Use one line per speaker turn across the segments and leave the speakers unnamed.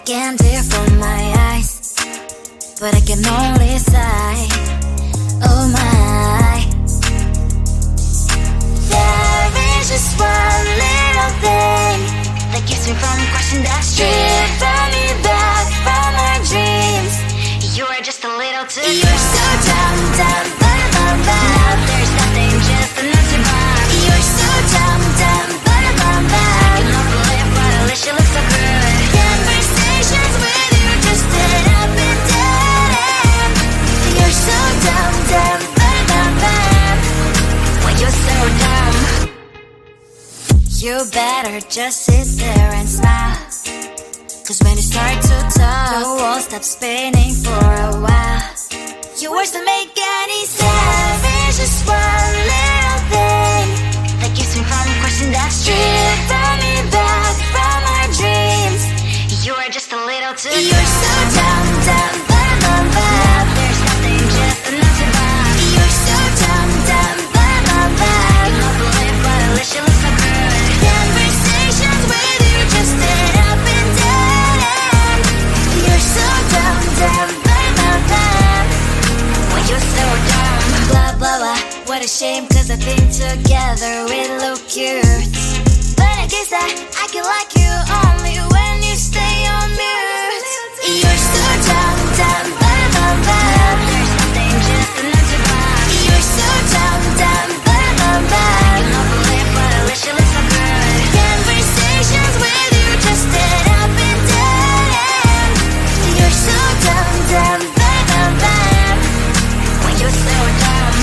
Can't hear from my eyes, but I can only sigh. Oh my. There is just one little thing that keeps me from crossing that street, driven me back from my dreams. You are just a little too dumb. You're so dumb, dumb, dumb, dumb, dumb. Now there's nothing, just an empty box. You're so dumb, dumb, dumb, dumb, dumb. You love to live, but at least you look so good. Conversations with you just end up in dead end. You're so dumb, dumb, dumb, dumb, dumb. When you're so dumb, you better just sit there and smile. Cause when you start to talk, the world stops spinning for a while. Your words don't make any sense. There's just one little thing that keeps me from crossing that street, driven me back from my dreams. You are just a little too dumb. You're so dumb, dumb, dumb, dumb, dumb. Now there's nothing, just an empty box. You're so dumb, dumb, dumb, dumb, dumb. You love to live, but at least you look so good. Conversations with you just end up in dead end. You're so dumb, dumb, dumb, dumb, dumb. When you're so dumb. Blah, blah, blah. What a shame, cause I think together we look cute. But I guess that I can like you only when you stay on mute. You're so dumb, dumb, dumb, dumb, dumb. There's nothing, just an empty box. You're so dumb, dumb, dumb, dumb, dumb. You love to live, but at least you look so good. Conversations with you just end up in dead end. You're so dumb, dumb, dumb, dumb, dumb. When you're so dumb.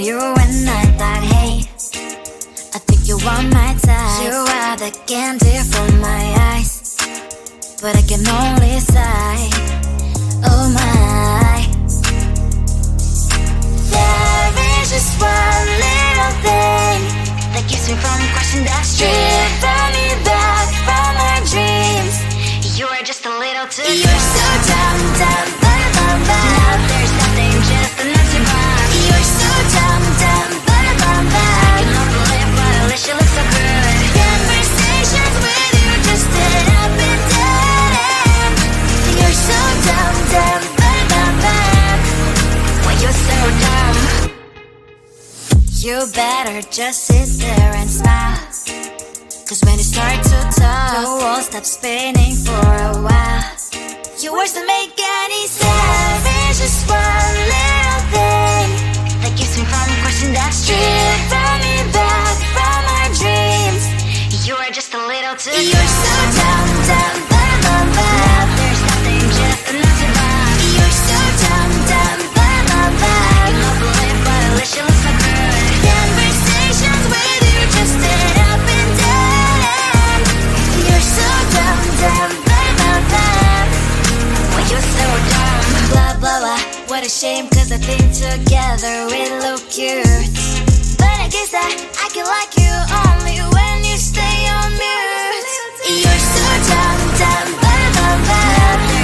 you when I thought, hey, I think you want my type. You are the candy for my eyes, but I can only sigh. Oh my, there is just one little thing that keeps me from crossing that street. Driven me back from my dreams. You are just a little too close. You're so dumb, dumb, dumb, dumb, dumb. Now there's nothing, just an empty box. You're so dumb, dumb, dumb, dumb, dumb. I cannot believe, but at least you look so good. Conversations with you just end up in dead end. You're so dumb, dumb, dumb, dumb, dumb. Why you're so dumb? You better just sit there and smile, 'cause when you start to talk, the world stops spinning for a while. Your words don't make any sense. There's just one little thing that keeps me from crossing that street. Driven me back from my dreams. You are just a little too close. You're so dumb, dumb, dumb, dumb, dumb. Now there's nothing, just an empty box. You're so dumb, dumb, dumb, dumb, dumb. I cannot believe, but at least you look so good. Conversations with you just end up in dead end. You're so dumb, dumb, dumb, dumb, dumb. Why you're so dumb? Blah, blah, blah. What a shame, 'cause I think together we look cute. But I guess that I can like you only when you stay on mute. You're so dumb, dumb, dumb, dumb, dumb.